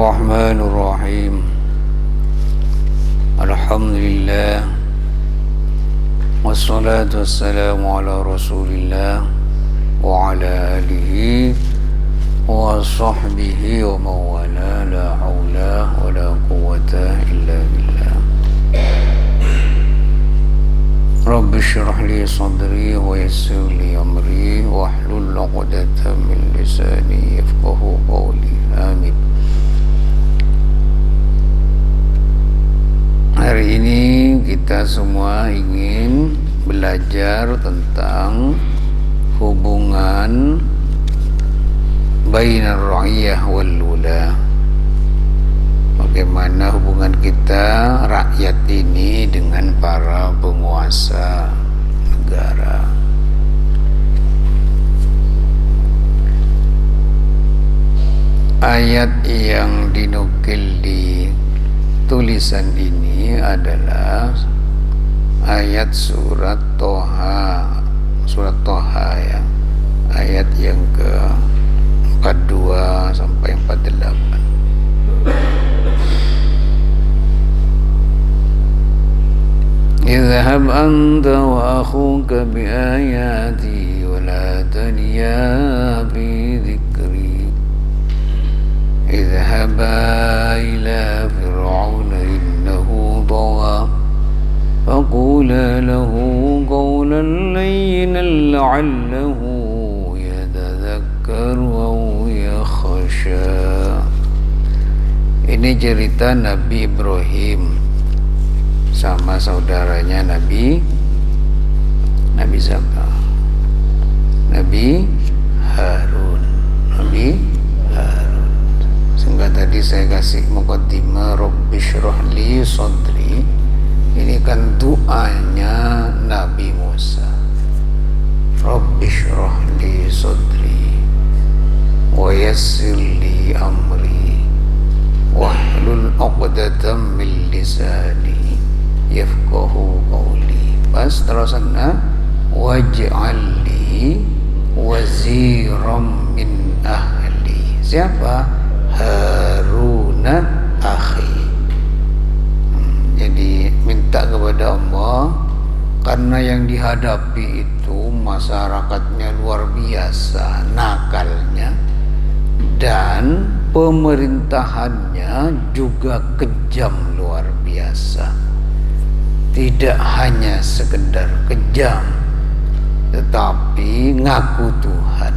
Bismillahirrahmanirrahim. Alhamdulillah. Wassalatu wassalamu ala Rasulillah wa ala alihi wa sahbihi wa mawala. La hawla wa la quwwata illa billah. Rabbi syrah li sadri wa yassir li amri wahlul 'uqdatam min lisani yafqahu qawli. Amin. Hari ini kita semua ingin belajar tentang hubungan bainar ra'iyah wal wula. Bagaimana hubungan kita rakyat ini dengan para penguasa negara. Ayat yang dinukil di tulisan ini adalah ayat surat Toha, ya, ayat yang ke-42 sampai 48. Idhhab anta wa akhuka bi ayati wa la taniya bi dhikri. اذهبا إلى فرعون إنه طغى فقولا له قولا لينا لعله يتذكر أو يخشى. Ini cerita Nabi Ibrahim sama saudaranya Nabi siapa? Nabi Harun. Sehingga tadi saya kasih muqaddimah Rabbi syrah li sadri. Ini kan doanya Nabi Musa. Rabbi syrah li sadri wa yassir li amri wahlul 'uqdatam min lisani yafqahu qawli. Pas terusannya waj'al li waziram min ahli. Siapa? Haruna akhi. Jadi minta kepada Allah, karena yang dihadapi itu masyarakatnya luar biasa nakalnya dan pemerintahannya juga kejam luar biasa. Tidak hanya sekedar kejam, tetapi ngaku Tuhan.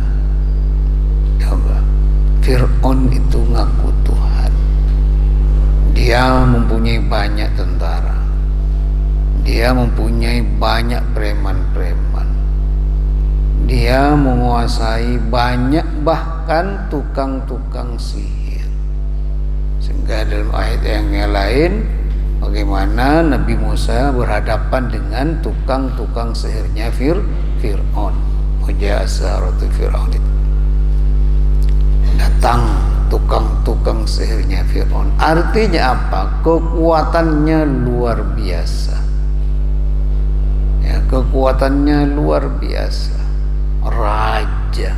Coba, Fir'aun itu ngaku Tuhan. Dia mempunyai banyak tentara, dia mempunyai banyak preman-preman, dia menguasai banyak bahkan tukang-tukang sihir. Sehingga dalam ayat yang lain, bagaimana Nabi Musa berhadapan dengan tukang-tukang sihirnya Fir'aun. Muja'asaratu Fir'aun itu. Datang tukang-tukang sihirnya Fir'aun. Artinya apa? Kekuatannya luar biasa. Ya, kekuatannya luar biasa. Raja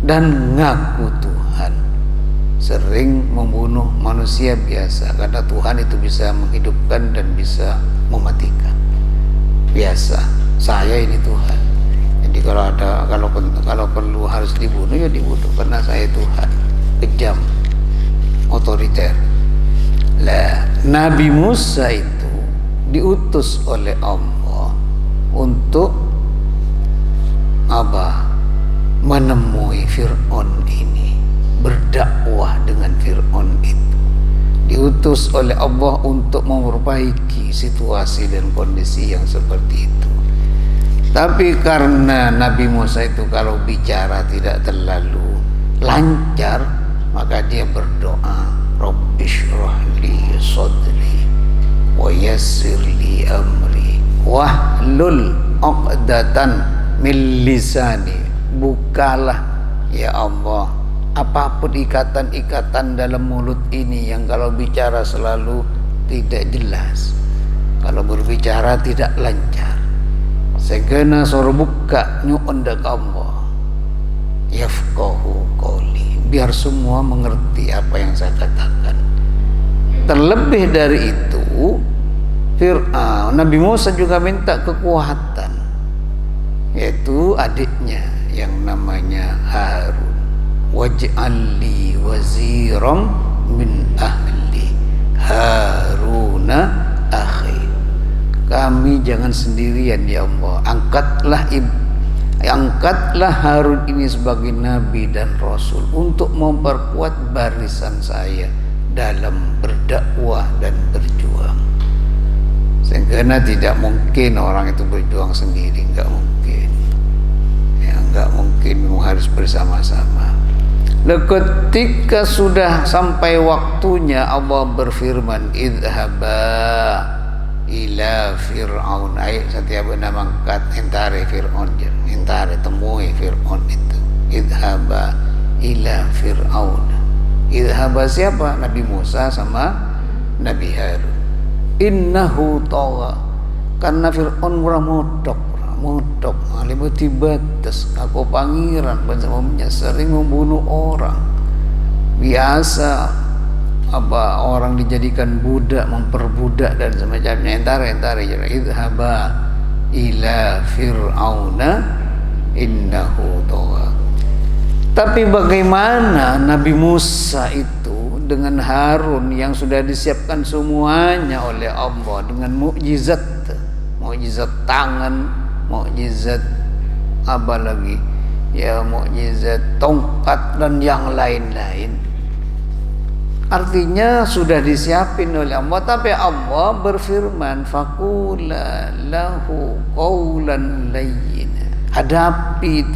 dan ngaku Tuhan. Sering membunuh manusia biasa, karena Tuhan itu bisa menghidupkan dan bisa mematikan. Biasa. Saya ini Tuhan. Jadi kalau perlu harus dibunuh, ya dibunuh, karena saya Tuhan. Kejam, otoriter. Lah, Nabi Musa itu diutus oleh Allah untuk apa? Menemui Fir'aun ini, berdakwah dengan Fir'aun itu. Diutus oleh Allah untuk memperbaiki situasi dan kondisi yang seperti itu. Tapi karena Nabi Musa itu kalau bicara tidak terlalu lancar, maka dia berdoa, Rabbi syrah li sadri wa yassir li amri wahlul 'uqdatan min lisani. Bukalah ya Allah apapun ikatan-ikatan dalam mulut ini yang kalau bicara selalu tidak jelas, kalau berbicara tidak lancar. Segena suruh buka nyu'un dak Allah yafqahu qawli, biar semua mengerti apa yang saya katakan. terlebih dari itu Fir'aun, Nabi Musa juga minta kekuatan, yaitu adiknya yang namanya Harun. Waj'al li waziran min ahli Haruna akhi. Kami jangan sendirian ya Allah, angkatlah Harun ini sebagai nabi dan rasul untuk memperkuat barisan saya dalam berdakwah dan berjuang. Sehingga tidak mungkin orang itu berjuang sendiri, enggak mungkin. Ya, enggak mungkin, harus bersama-sama. Ketika sudah sampai waktunya, Allah berfirman, idhaba ila Fir'aun. Ayo setiap nama angkat intare Fir'aun, intare temui Fir'aun itu. Idhaba ila Fir'aun. Idhaba siapa? Nabi Musa sama Nabi Harun. Innahu tagha, karena Fir'aun murah modok alibuti batas. Aku pangeran bersama sering membunuh orang. Biasa orang dijadikan budak, memperbudak dan semacamnya. Entare idhaba ila Fir'auna innahu tagha. Tapi bagaimana Nabi Musa itu dengan Harun yang sudah disiapkan semuanya oleh Allah dengan mukjizat tangan, mukjizat apa lagi ya, mukjizat tongkat dan yang lain-lain. Artinya sudah disiapin oleh Allah, tapi Allah berfirman faqula lahu qawlan layyina. Hadapi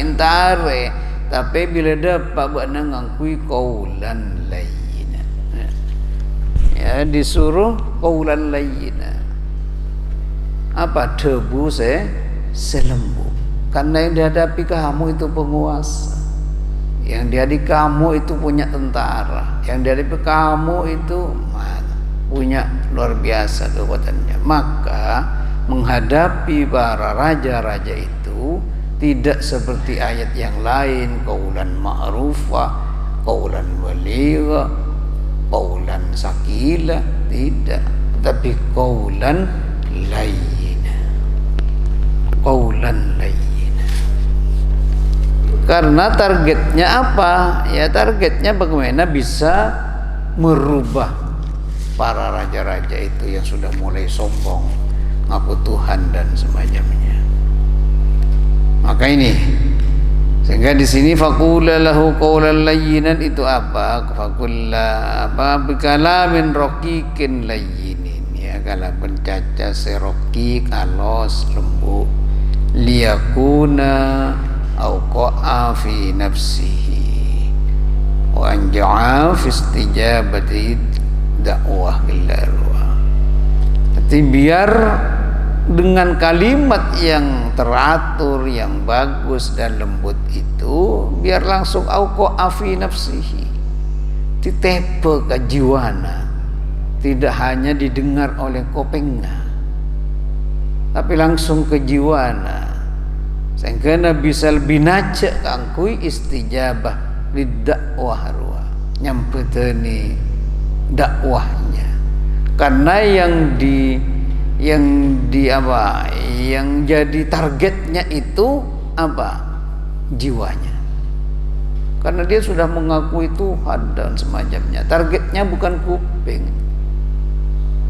entare, tapi bila dapat buat ngangkui qawlan layyina. Ya, disuruh qawlan layyina. Apa? Debu selembut. Karena yang dihadapi kamu itu penguasa, yang dihadapi kamu itu punya tentara, yang dihadapi kamu itu punya luar biasa kekuatannya. Maka menghadapi para raja-raja itu tidak seperti ayat yang lain, qaulan ma'rufah, qaulan baligha, qaulan sakila, tidak, tapi qaulan layyina. Qaulan layyina. Karena targetnya apa? Ya targetnya bagaimana bisa merubah para raja-raja itu yang sudah mulai sombong, ngaku Tuhan dan semacamnya. Maka ini, sehingga di sini faqula lahu qawlan layyinan itu apa? Faqula bikalamin raqiqin layyinin, ya, kalau pencaca serokik alos lembut, liyakuna awqa'a fi nafsihi wa anja'a fi istijabati dakwah bilarwa. Jadi biar dengan kalimat yang teratur, yang bagus dan lembut itu, biar langsung awqa'a fi nafsihi, ditepe ke jiwana, tidak hanya didengar oleh kopengna, tapi langsung ke jiwana, sehingga bisa lebih nace kangkui istijabah lidakwah ruah, nyampeteni dakwahnya. Karena yang jadi targetnya itu apa? Jiwanya. Karena dia sudah mengakui Tuhan dan semacamnya. Targetnya bukan kuping,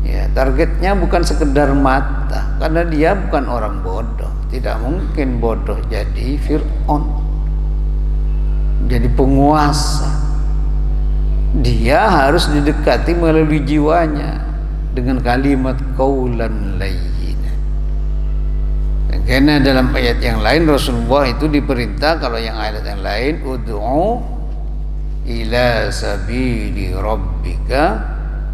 ya, targetnya bukan sekedar mata. Karena dia bukan orang bodoh. Tidak mungkin bodoh jadi Fir'aun, jadi penguasa. Dia harus didekati melalui jiwanya dengan kalimat qaulan layyina. Karena dalam ayat yang lain Rasulullah itu diperintah, kalau yang ayat yang lain ud'u ila sabili rabbika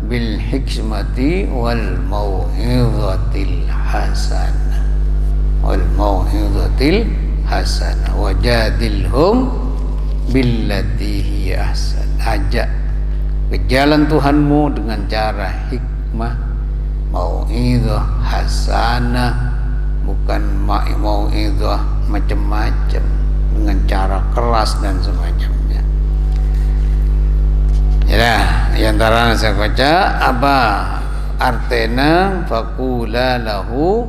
bil hikmati wal mau'izatil hasanah wajadilhum billati hiya ahsan. Ajak ke jalan Tuhanmu dengan cara hikmah, mau'izah hasanah, bukan mau'izah macam-macam dengan cara keras dan semacamnya. Ya, antara saya baca apa artena faqula lahu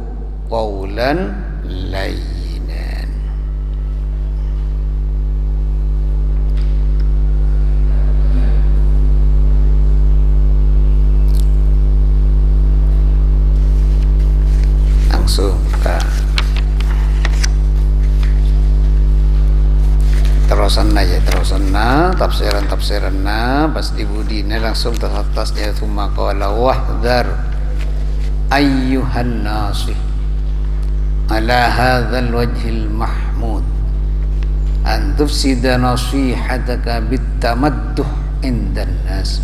qawlan layyinan. Langsung kita terusan aja, tafsiran pas dibudina langsung atasnya thumma qala wahdhar ayyuhan nasih ala hadzal wajhil mahmud an tufsida nasihataka bitamadduh indan nas,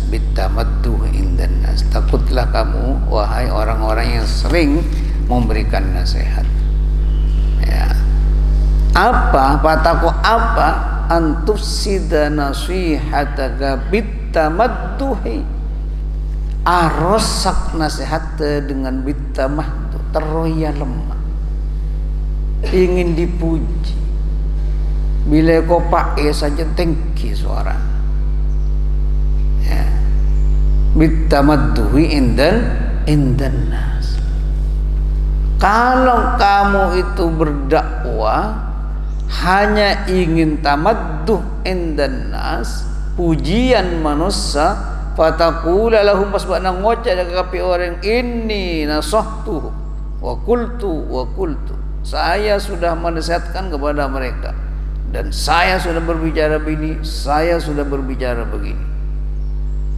takutlah kamu wahai orang-orang yang sering memberikan nasihat. Ya, apa pataku apa antufsida nasihataka bitamadduhi, arosak nasihat dengan bitamadduh, teroya lemah, ingin dipuji, bila kau pakai saja tinggi suara. Ya, bitamadduhi indan nas. Kalau kamu itu berdakwah hanya ingin tamadduh indan nas, pujian manusia, fataqula lahum pasbana ngoca kapi orang ini nasahtu wa qultu, saya sudah menasihatkan kepada mereka dan saya sudah berbicara begini, saya sudah berbicara begini.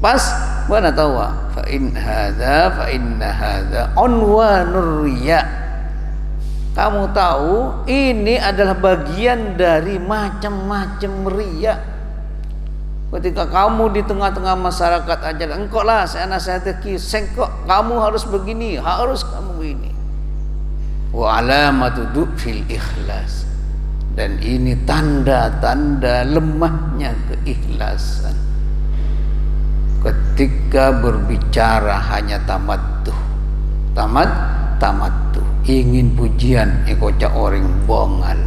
Pas mana tahu fa inna hadza unwanur riya. Kamu tahu ini adalah bagian dari macam-macam riya. Ketika kamu di tengah-tengah masyarakat aja, engkau lah saya nasihati, sengkok kamu harus begini, harus kamu begini. Wa alamatu fil ikhlas, dan ini tanda-tanda lemahnya keikhlasan. Ketika berbicara hanya tamadduh, ingin pujian, ekoca orang bongal,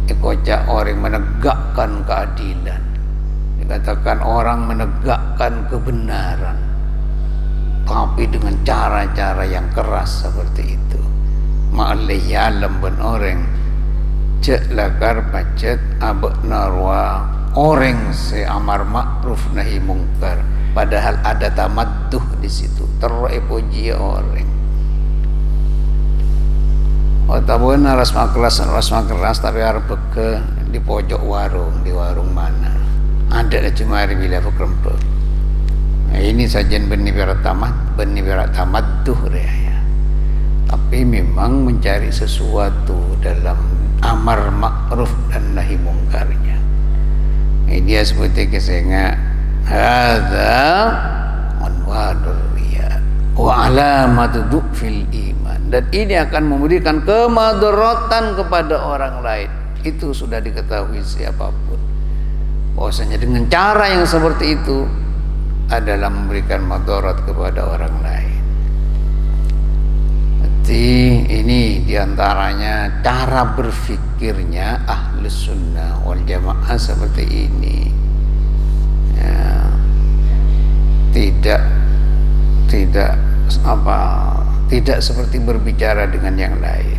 ekoca orang menegakkan keadilan, dikatakan orang menegakkan kebenaran, tapi dengan cara-cara yang keras seperti itu. Ma'alayalam ben orang cek lakar pacet abek narwa orang seamar ma'ruf nahi mungkar, padahal ada tamadduh di situ, terus puji orang. Oh tabun rasma keras tapi harus ke di pojok warung, di warung mana ada cuma hari bila kerempet. Nah, ini sajian benih berat tamadduh ya. Tapi memang mencari sesuatu dalam amar ma'ruf dan nahi mungkarnya. Ini dia seperti kesenga hadza unwadur riya wa alamatu fil iman, dan ini akan memberikan kemadaratan kepada orang lain. Itu sudah diketahui siapapun bahwasanya dengan cara yang seperti itu adalah memberikan madarat kepada orang lain. Jadi ini diantaranya cara berfikirnya Ahlus Sunnah wal Jamaah seperti ini ya, tidak seperti berbicara dengan yang lain.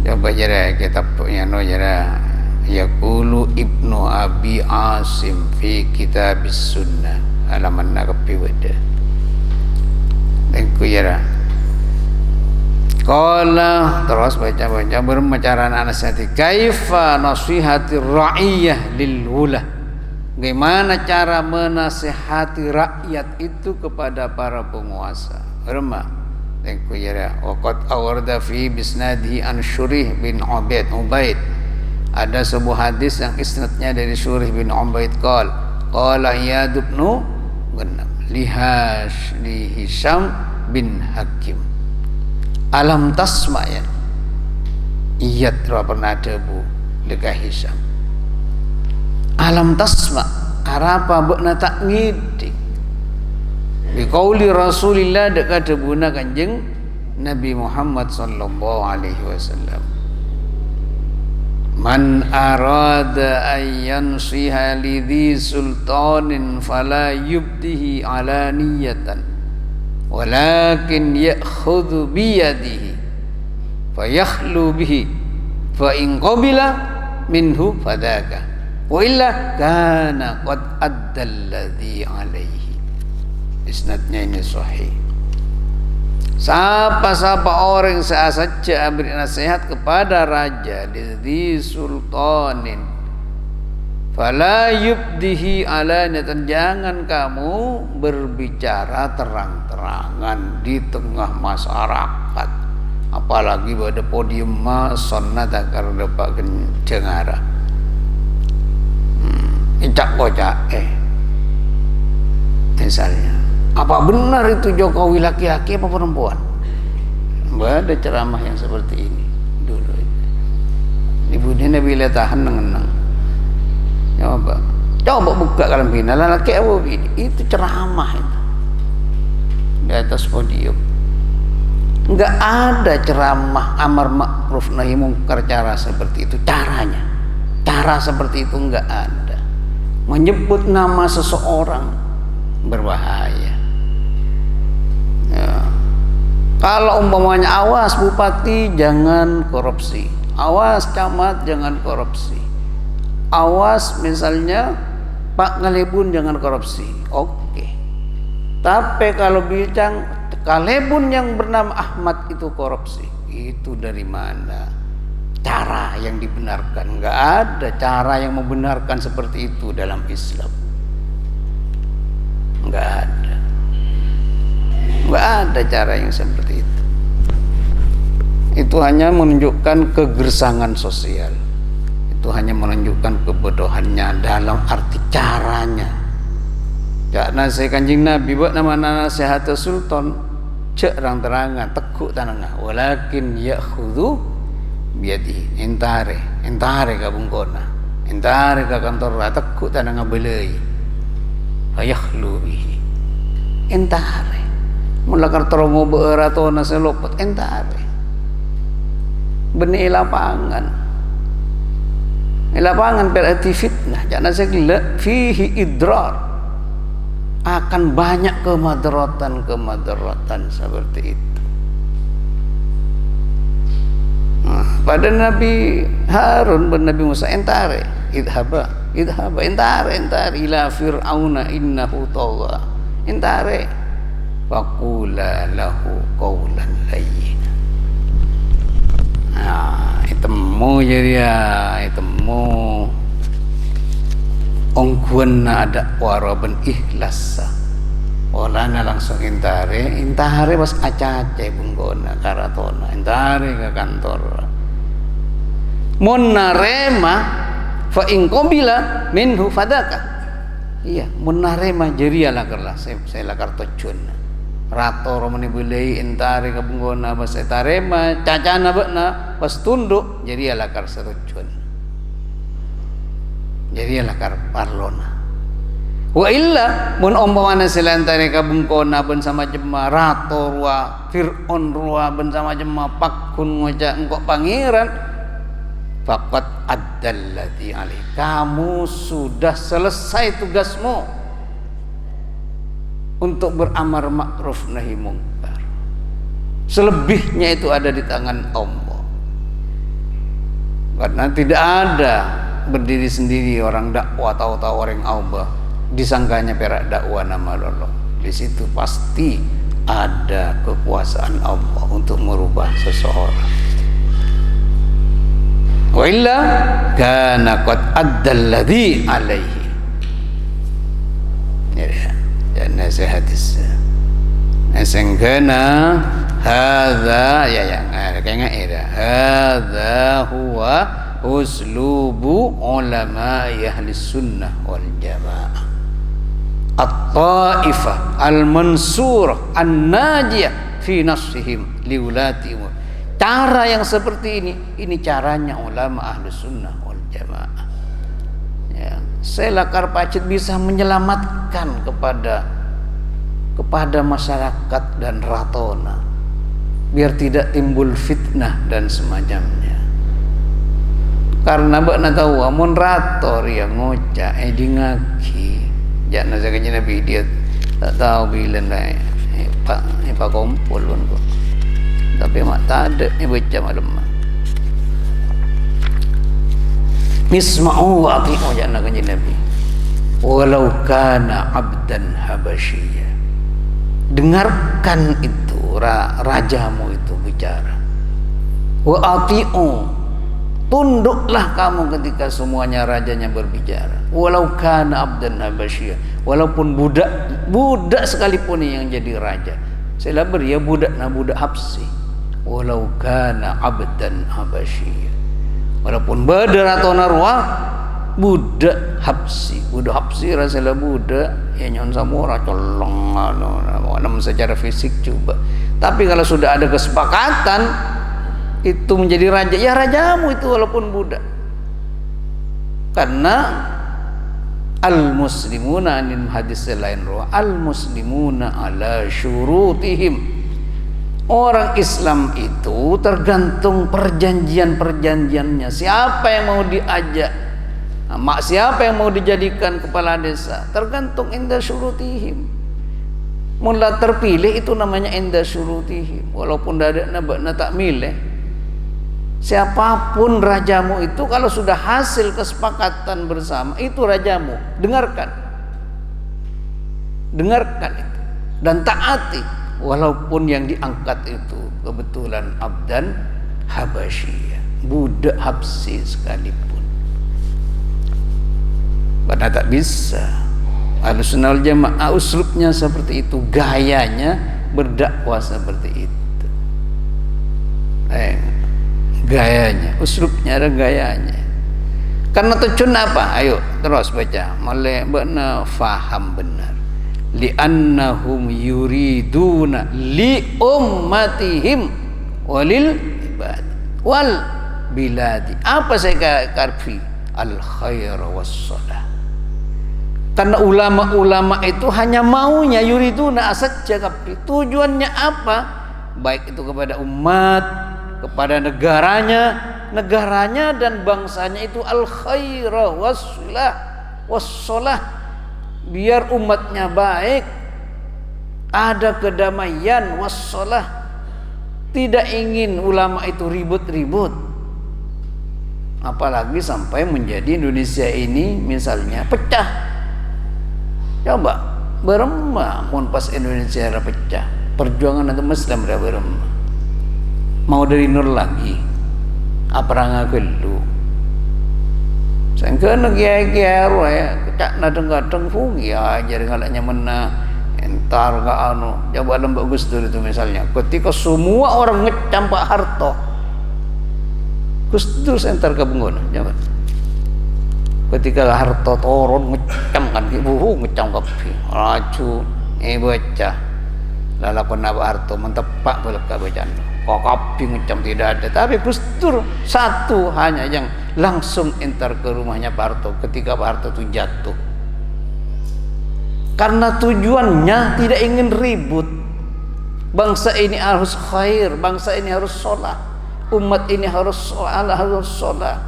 Coba jara kitab yang jara yaqulu Ibnu Abi Asim fi Kitabis Sunnah halaman nakapi wada. Dan ku jara qala terus baca berbicara nasihati kaifa nasihati ra'iyah lil wula, bagaimana cara menasihati rakyat itu kepada para penguasa. Berma tengku ya waqad awarda fi bisnadihi an Syurih bin Ubaid, ada sebuah hadis yang isnadnya dari Syurih bin Ubaid qala Iyad bin li Hisham bin Hakim alam tasma ya Iyad pernah debu dekat Hisham alam tasma arapa bekna tak ngidi bi qauli Rasulillah dekat debuna Kanjeng Nabi Muhammad sallallahu alaihi wasallam Man arada ayyan siha lidhi sultanin fala yubdihi alaniyatan walakin ya'khudhu biyadihi fayakhlu bihi fa in qabila minhu fadaka wa illa kana qad adda alladhi alaihi. Isnadnya ini sahih. Siapa orang saja beri nasihat kepada raja di sultanin fala yubdihi alaniyatan, jangan kamu berbicara terang-terangan di tengah masyarakat, apalagi pada podium sunnah takar dapat kencengara icak kocak misalnya. Apa benar itu Jokowi laki-laki apa perempuan? Ada ceramah yang seperti ini dulu. Ibu dia bila tahan nengenang. Coba buka kalam final laki apa ini? Itu ceramah itu di atas podium. Enggak ada ceramah amar ma'ruf nahi mungkar cara seperti itu. Cara seperti itu enggak ada. Menyebut nama seseorang berbahaya. Ya. Kalau umpamanya awas bupati jangan korupsi, awas camat jangan korupsi, awas misalnya Pak Ngalebun jangan korupsi, oke. Tapi kalau bincang Kalebun yang bernama Ahmad itu korupsi, itu dari mana? Cara yang dibenarkan, nggak ada cara yang membenarkan seperti itu dalam Islam, nggak ada. Nggak ada cara yang seperti itu. Itu hanya menunjukkan kegersangan sosial. Itu hanya menunjukkan kebodohannya dalam arti caranya. Karena saya Kanjeng Nabi buat nama nasihat sultan cek terang-terangan tekuk tanangah walakin ya'khudhu biyadi entare ka bungkona entare ka kantor tekuk tanangah belai fayakhlu bihi entare mulakar teromo beratona selopot entare benih lapangan berarti fitnah jangan segala fihi idrar, akan banyak kemadaratan seperti itu. Pada Nabi Harun dan Nabi Musa entare idhaba entare ila fir'auna innahu tagha entare faqula lahu qawlan layyina. Itemu jadi ya itemu ongkuan ada waraban ikhlas olana langsung intare pas acace bunggona karatona intare ke kantor mun narema fa in qabila minhu fadaka. Iya mun narema jeria lakarlah saya lakar tocun rato romani belai intare ke bunggona pas etarema cacana bakna pas tunduk jeria lakar setocun jadi lakar parlona wa illa mun umpamana selantare kabungkona ben sama jema rato rua fir'aun rua ben sama jema pakun ngoja engkok pangeran faqad addallati alai, kamu sudah selesai tugasmu untuk beramar ma'ruf nahi mungkar. Selebihnya itu ada di tangan Allah. Karena tidak ada berdiri sendiri orang dakwah tahu-tahu orang Allah disangkanya perak dakwah nama Allah. Di situ pasti ada kekuasaan Allah untuk merubah seseorang. Wa illa kana qad addalladzi alaihi. Ya, dan nasihat nasengana hadza ya kayaknya era hadza huwa uslubu ulama ahli sunnah wal jamaah at-taifah al-mansurah an-najiyah fi nafsihim liulati. Cara yang seperti ini caranya ulama ahli sunnah wal jamaah ya. Saya lakar pacit bisa menyelamatkan kepada masyarakat dan ratona biar tidak timbul fitnah dan semacamnya. karena bak na tahu amun rator yang ngocak di ngaki jangan saja Nabi dia tak tahu bila lah pak kumpul pun kok tapi mak tak ada baca malam misma'u wa ati'u jangan Nabi walau kana abdan habasyiyya, dengarkan itu rajamu itu bicara. Wa ati'u, tunduklah kamu ketika semuanya rajanya berbicara. Walau kana abdan habasyiyya, walaupun budak sekalipun yang jadi raja. Saya labar ya budak habsi. Walau kana abdan habasyiyya, walaupun badar atau narwa budak habsi rasalah budak ya nyon samura colong nam secara fisik coba, tapi kalau sudah ada kesepakatan itu menjadi raja, ya rajamu itu walaupun budak. Karena al-muslimuna anin hadis lain roh al-muslimuna ala syurutihim, orang Islam itu tergantung perjanjiannya. Siapa yang mau diajak, siapa yang mau dijadikan kepala desa, tergantung inda syurutihim. Mula terpilih itu namanya inda syurutihim, walaupun ada nak tak milih. Siapapun rajamu itu kalau sudah hasil kesepakatan bersama itu rajamu, dengarkan itu dan taati, walaupun yang diangkat itu kebetulan abdan habasyiyah, budak habsi sekalipun. Karena tak bisa. Ahlussunnah wal Jamaah uslubnya seperti itu, gayanya berdakwah seperti itu. Gayanya, uslubnya ada gayanya. Karena tujuan apa? Ayo terus baca. Mulai benar faham benar. Li'annahum yuriduna li ummatihim walil ibad wal biladi. Apa saya karfi? Al khair was salah. Karena ulama-ulama itu hanya maunya yuriduna saja, tapi tujuannya apa? Baik itu kepada umat, kepada negaranya dan bangsanya itu al khaira wassalah, biar umatnya baik, ada kedamaian, wassalah. Tidak ingin ulama itu ribut-ribut, apalagi sampai menjadi Indonesia ini misalnya pecah. Coba beremah mun pas Indonesia pecah, perjuangan itu Muslim dah beremah. Mau dari nol lagi apa ngagelu sangka kiai-kiai ya kecak nadeng-kadeng fungi aja ngalaknya mena entar ka anu. Coba lembak Gus Dur itu misalnya ketika semua orang ngecam Pak Harto, Gus Dur entar ka bungon coba ketika Harto turun ngecam kan ngecam kapi raju baca lalakon Pak Harto mentepak belaka bacaan kok kapi ngecam tidak ada, tapi Gus Dur satu hanya yang langsung entar ke rumahnya Pak Harto ketika Pak Harto itu jatuh, karena tujuannya tidak ingin ribut. Bangsa ini harus khair, bangsa ini harus sholat, umat ini harus sholat,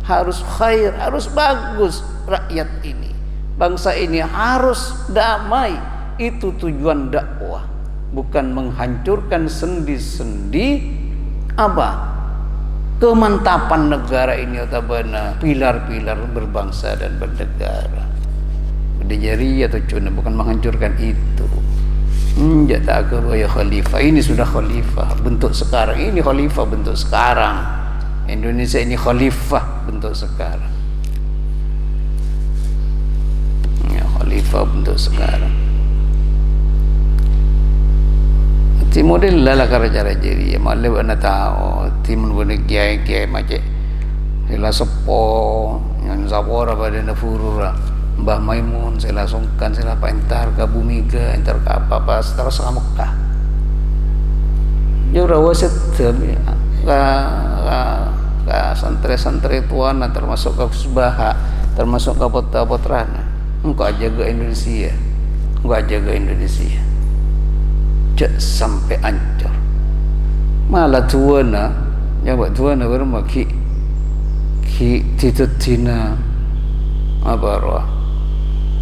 harus khair, harus bagus rakyat ini, bangsa ini harus damai. Itu tujuan dakwah, bukan menghancurkan sendi-sendi apa kemantapan negara ini atau pilar-pilar berbangsa dan bernegara. Berdejari atau cuna, bukan menghancurkan itu. Tak ya khalifah, ini sudah khalifah bentuk sekarang, ini khalifah bentuk sekarang. Indonesia ini khalifah bentuk sekarang. Ya, khalifah bentuk sekarang. Ti model lah cara jadi, malah bana tahu timun bana kiai macam sila sepo yang sapora pada nafurura Mbah Maimun saya langsungkan sila pa entar ke Bumiga, entar ke apa terus ke Mekah. Jauh wasit santri-santri tuan termasuk ke Subaha, termasuk ke Putra-Putrana. Engkau jaga Indonesia, cek sampai hancur. Malah tuana bermaki titutina apa roh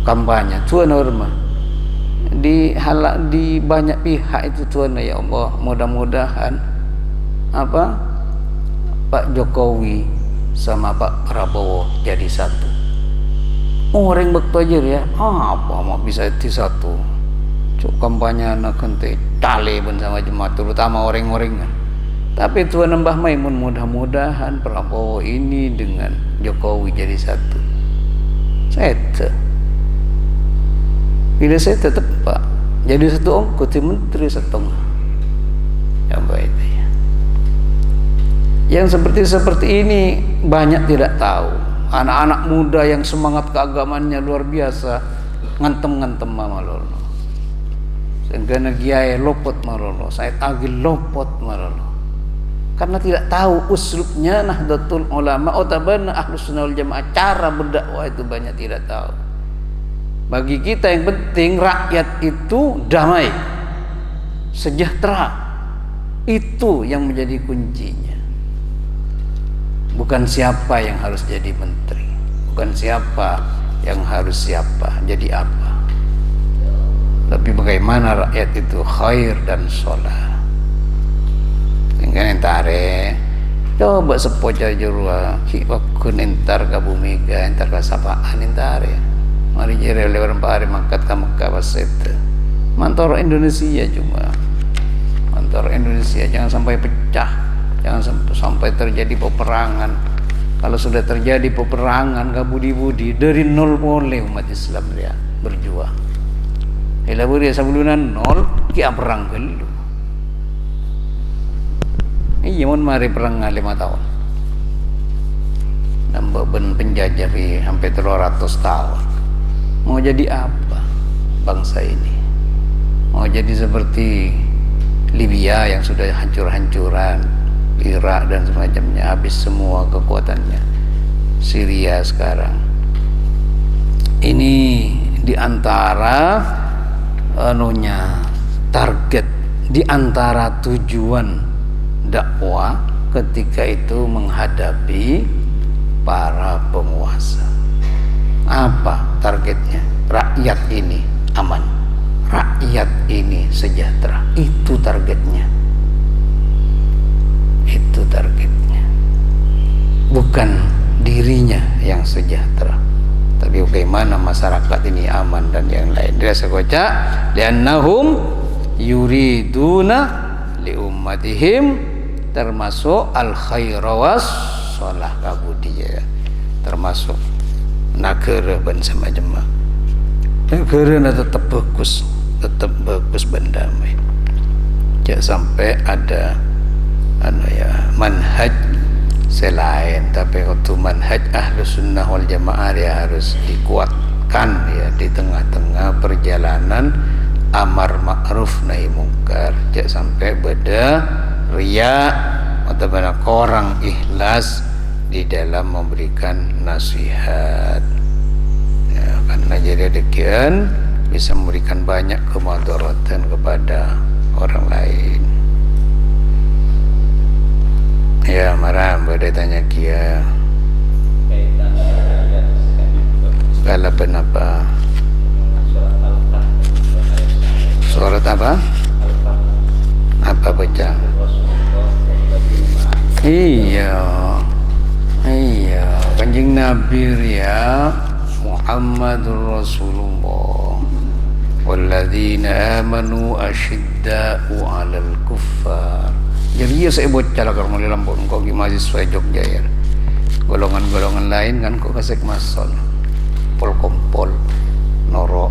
kampanye tuan norma di banyak pihak itu tuan ya Allah, mudah-mudahan Pak Jokowi sama Pak Prabowo jadi satu. Orang bektojer ya, apa mau bisa di satu? Cuk kampanye nak kente tali pun sama jemaat, terutama orang-orang. Tapi Tuhan Mbah Maimun mudah-mudahan Prabowo ini dengan Jokowi jadi satu. Bila saya tetap Pak jadi satu kuti menteri setengah. Yang baik ya. Yang seperti ini banyak tidak tahu. Anak-anak muda yang semangat keagamannya luar biasa ngantem malolo. Sehingga kiai lopot malolo, Said Agil lopot malolo. Karena tidak tahu uslubnya Nahdlatul Ulama otabana Ahlus Sunnah wal Jamaah, cara berdakwah itu banyak tidak tahu. Bagi kita yang penting rakyat itu damai, sejahtera, itu yang menjadi kuncinya. Bukan siapa yang harus jadi menteri, bukan siapa yang harus jadi apa, tapi bagaimana rakyat itu khair dan sholat. Dengan entare coba sepoja jurua wakun entar ke bumi ga entar ke sapaan entare mari jere lewat hari mangkat ke Mekah pasete mantoro Indonesia cuma mantoro Indonesia jangan sampai pecah, jangan sampai terjadi peperangan. Kalau sudah terjadi peperangan gak budi-budi dari nol boleh umat Islam dia berjuang. Ila budi sebelumnya nol kia perang gelu. Iya mun mari perang 5 tahun. Nambah ben penjajah sampai 300 tahun. Mau jadi apa bangsa ini? Mau jadi seperti Libya yang sudah hancur-hancuran, Irak dan semacamnya, habis semua kekuatannya. Syria sekarang. Ini diantara target, diantara tujuan dakwah ketika itu menghadapi para penguasa. Apa targetnya? Rakyat ini aman, rakyat ini sejahtera. Itu targetnya. Itu targetnya. Bukan dirinya yang sejahtera, tapi bagaimana masyarakat ini aman dan yang lain. Dia sekoca liannahum yuriduna li ummatihim, termasuk al khaira was shalah kabudiyah, termasuk negara dan semacamnya. Negara tetap bagus bendamai. Jangan sampai ada manhaj selain, tapi waktu manhaj Ahlus Sunnah wal Jamaah dia harus dikuatkan ya di tengah-tengah perjalanan amar ma'ruf nahi mungkar. Jangan sampai beda riya atau banyak orang ikhlas di dalam memberikan nasihat ya, karena jadi demikian bisa memberikan banyak kemudaratan kepada orang lain. Ya marah beda tanya kia segala benapa surat apa baca. Iya Kanjeng Nabi ya Muhammadur Rasulullah walladzina amanu asyidda'u 'alal kuffar. Jadi ya saya bocah lah kalau lampun kok mahasiswa Jogja ya. Golongan-golongan lain kan kok kasek masol. Pol-kompol noro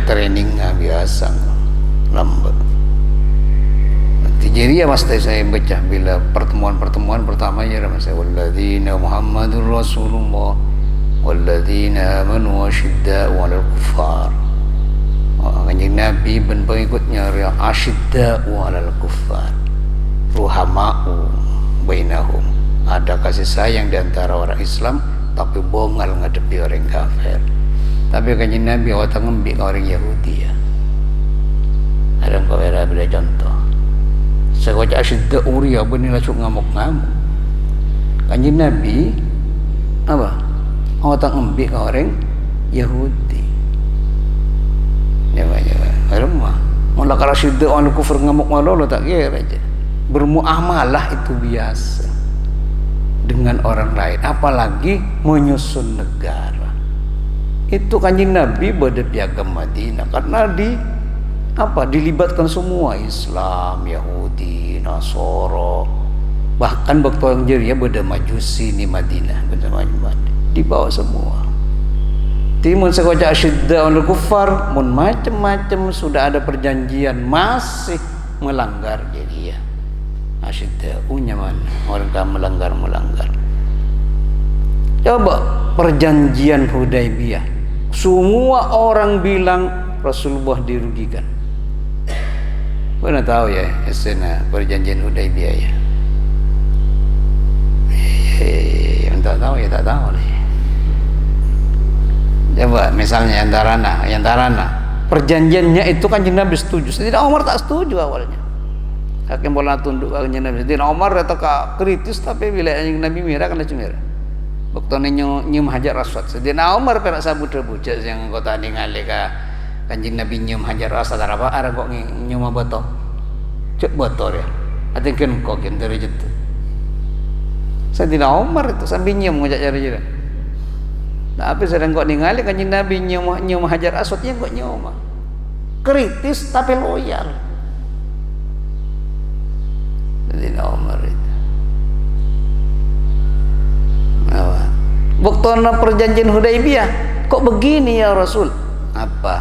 training biasa lambat. Jadi ya pasti saya baca bila pertemuan pertama ya saya walladzina Muhammadur Rasulullah walladzina amanu asyidda'u 'alal kuffar. Kanjeng Nabi dan pengikutnya asyidda'u 'alal kuffar, ruhama'u bainahum, ada kasih sayang di antara orang Islam tapi bongal ngadepi orang kafir. Tapi kanjeng Nabi awak ngembik orang Yahudi ya. Ada kau beda contoh. Saya baca asyidda uriya benila cuk ngamuk-ngamuk. Kanjeng Nabi apa? Otak ngembik ke orang Yahudi. Ya. Rumah. Mula kalau syidda orang kufur ngamuk malolo tak kira aja. Bermuamalah itu biasa dengan orang lain, apalagi menyusun negara. Itu Kanjeng Nabi pada piagam Madinah karena dilibatkan semua Islam, Yahudi, Nasoro, bahkan waktu orang Jeria pada Majusi di Madinah, dibawa semua. Timun sekocak syidda on kufar, mun macam-macam sudah ada perjanjian masih melanggar Jeria. Asyidda unyaman orang kan melanggar. Coba perjanjian Hudaybiyah, semua orang bilang Rasulullah dirugikan. Pernah tahu ya esena perjanjian Hudaybiyah ya? Yang tak tahu ya tak tahu nih. Coba misalnya Yantarana perjanjiannya itu kan Nabi setuju, Sayyidina Umar tak setuju awalnya. Hakim bola tunduk Kanjeng Nabi. Sayyidina Umar atau kritis tapi bila Nabi mirah kan cemira. Waktu nyium Hajar Aswad. Sayyidina Umar perak sabut rebujak yang kota ningali ka Kanjeng Nabi nyium Hajar Aswad apa arah kok nyium botol. Cek botol ya. Atinkeun kok dari jatuh. Sayyidina Umar itu sambil nyium ngajak jari-jari. Tapi sedang kok ningali Kanjeng Nabi nyium Hajar Aswadnya kok nyium. Kritis tapi loyal. Sayyidina Umar itu. Waktu perjanjian Hudaybiyah kok begini ya Rasul? Apa?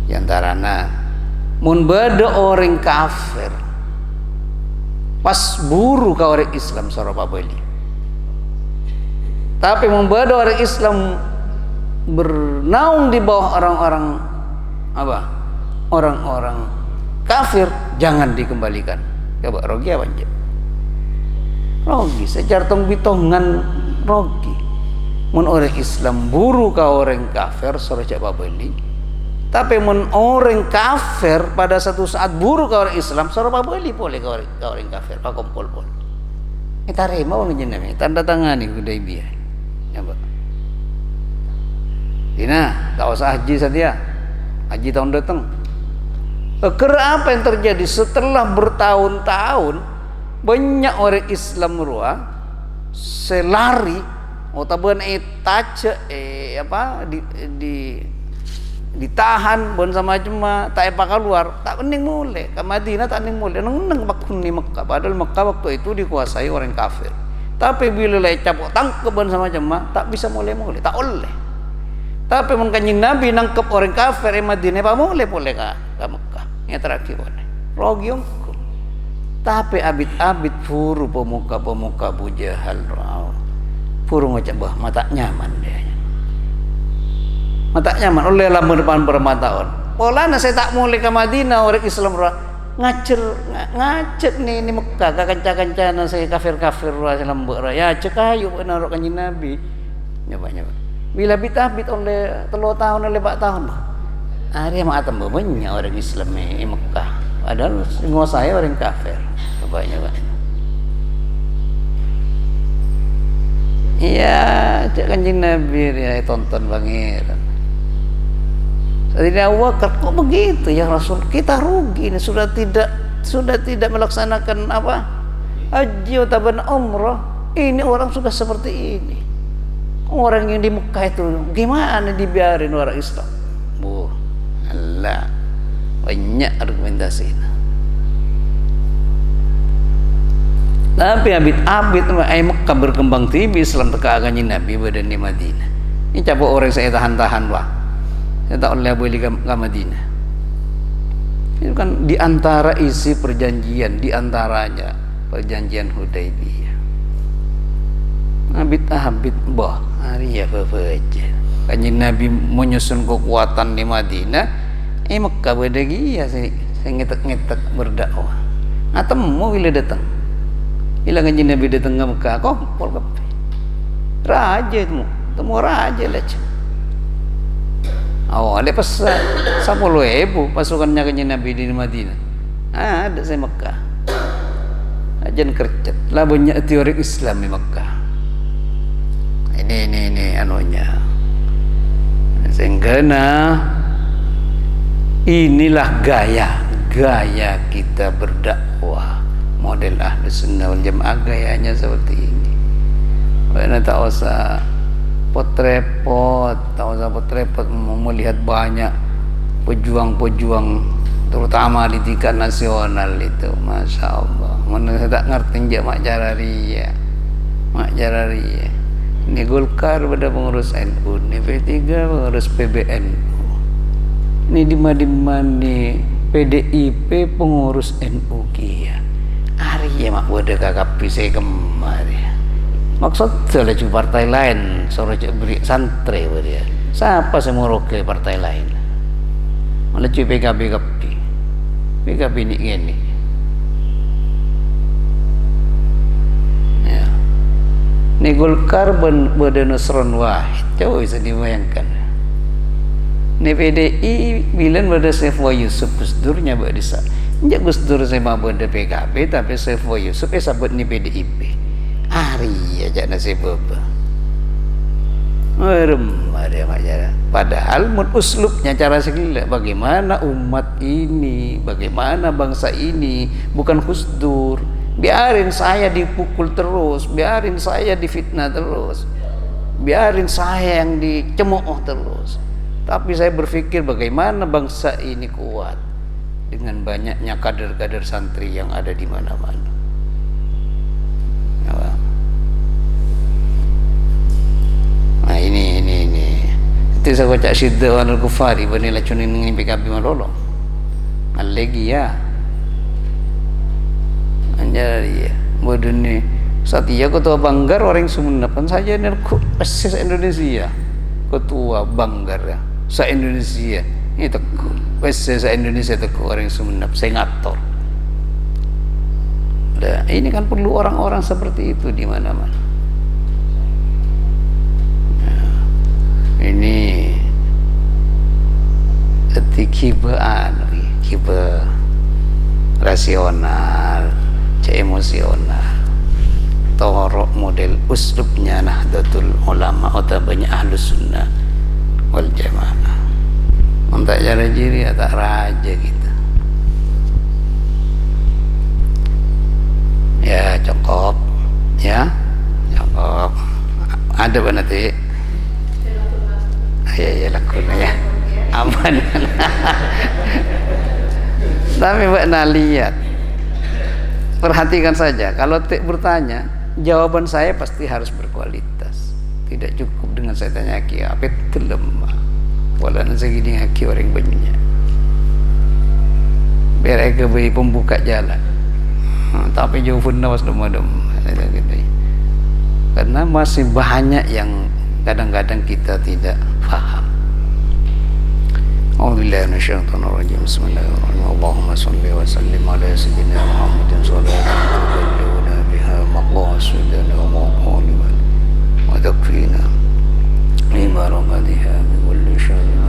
Yantarana mun bada orang kafir pas buru ka orang Islam soropa beli. Tapi mun bada orang Islam bernaung di bawah orang-orang apa? Orang-orang kafir jangan dikembalikan. Coba rogi apa aja? Rogi secara tong bitongan rogi. Mun orang Islam buru ka orang kafir sore cak babeli. Tapi mun orang kafir pada satu saat buru ka orang Islam sore babeli boleh ka orang kafir pa kumpul pun. Kita terima wong jenenge tanda tangani Hudaybiyah. Ya, Pak. Dina, tak usah haji saja. Haji tahun datang. Kira apa yang terjadi setelah bertahun-tahun banyak orang Islam ruang selari otaban ditahan bon sama cuma tak apa keluar tak pening mulai ke Madinah tak pening mulai neng bakun di Mekah padahal Mekah waktu itu dikuasai orang kafir tapi bila lecap tangkep bon sama cuma tak bisa mulai tak oleh tapi mun Kanjeng Nabi nangkep orang kafir di Madinah apa mulai ke Mekah yang terakhir boleh rogiong tapi abid-abid furu pemuka-pemuka Abu Jahal furu ngocak bah mata nyaman dia mata nyaman oleh lama depan berapa tahun polana saya tak mulai ke Madinah orang Islam ngacet nih Mekah kakanca-kancana saya kafir-kafir saya lembek ya cek ayo benar Kanjeng Nabi nyoba bila abid-abid oleh 3 tahun oleh 4 tahun hari yang atam banyak orang Islam di Mekah padahal menguasai orang kafir banyak. Iya, cak Kanjeng Nabi ya tonton pangeran. Sayyidina Abu Bakar kok begitu ya Rasul? Kita rugi ini sudah tidak melaksanakan apa? Haji atau umrah. Ini orang sudah seperti ini. Orang yang di Mekah itu gimana dibiarin orang Islam? Allah. Banyak argumentasi. Tapi abid-abid Mekah berkembang tinggi Islam teka Kanjeng Nabi badan di Madinah. Ini coba orang saya tahan-tahan lah. Saya tak boleh boleh ke Madinah. Itu kan diantara isi perjanjian, diantaranya perjanjian Hudaybiyah. Abid-abid bah hari apa aja. Kanjeng Nabi menyusun kekuatan di Madinah. Mekah badagi ya saya ngetek-ngetek berdakwah. Atemu bila datang. Bila Kanjeng Nabi datang ke Mekah, kumpul kabeh. Raja itu, temu raja lah. Awalnya pas 10.000 pasukannya Kanjeng Nabi di Madinah. Ada saya Mekah. jan kercet lah banyak teori Islam di Mekah. Ini anunya. Sehingga inilah gaya kita berdakwah, model Ahlus Sunnah wal Jamaah gayanya seperti ini. Karena tak usah pot-repot melihat banyak pejuang-pejuang terutama di tingkat nasional itu, Masya Allah. Mana saya tak ngerti je Mak Jararia. Ini Golkar pada pengurus NU, ini P3 pengurus PBNU. Ini dimana PDIP pengurus NU kia. Hari ya mak bodoh KKP saya kemari. Maksud saya cuma partai lain, suruh beri santri dia. Siapa semua roke partai lain? Malah cuma PKB ini gini. Ya. Ini Golkar berada Nusron Wahid, coba bisa dibayangkan. Ini PDI bilang pada Saifullah Yusuf Gusdurnya buat desa. Injak Gusdur saya mau pada PKB tapi Saifullah Yusuf sabut ni PDIP. Hari aja nasi baba. Meremah dia macam. Padahal uslubnya cara segila. Bagaimana umat ini, bagaimana bangsa ini, bukan Gusdur. Biarin saya dipukul terus, biarin saya difitnah terus, biarin saya yang dicemooh terus. Tapi saya berpikir bagaimana bangsa ini kuat dengan banyaknya kader-kader santri yang ada di mana-mana. Nah ini. Itu saya baca Syidda Al Ghufari banilah cunin dengan PKB Malolo. Lagi ya. Anjar ya. Bodoh ni. Satya Ketua Banggar orang Sumeneb kan saja ni persis Indonesia. Ketua Banggar ya. Sa Indonesia ini teku sa Indonesia teku orang Sumeneb saya ngatur. Nah, ini kan perlu orang-orang seperti itu di mana-mana. Nah, ini kiba rasional, emosional, torok model uslubnya Nahdlatul Ulama atau banyak Ahlus Sunnah wal Jamaah. Untuk cara diri tak raja kita. Ya cukup, ya cukup. Ada apa nanti? Ya lakukan ya. Aman. Tapi buat lihat, perhatikan saja. Kalau bertanya, jawaban saya pasti harus berkualitas. Tidak cukup dengan saya tanya apa itu lemah. Walau segini haki orang banyak. Biar aku beri pembuka jalan. Tapi jauh pun nawas demam. Karena masih banyak yang kadang-kadang kita tidak faham. A'udzubillahi minasyaitonir rajim. Bismillahirrahmanirrahim. Allahumma shalli wa sallim ala sayyidina Muhammadin sallallahu alaihi biha maqasidana wa maqalibana wa takfina lima ramadiha min kulli syarrin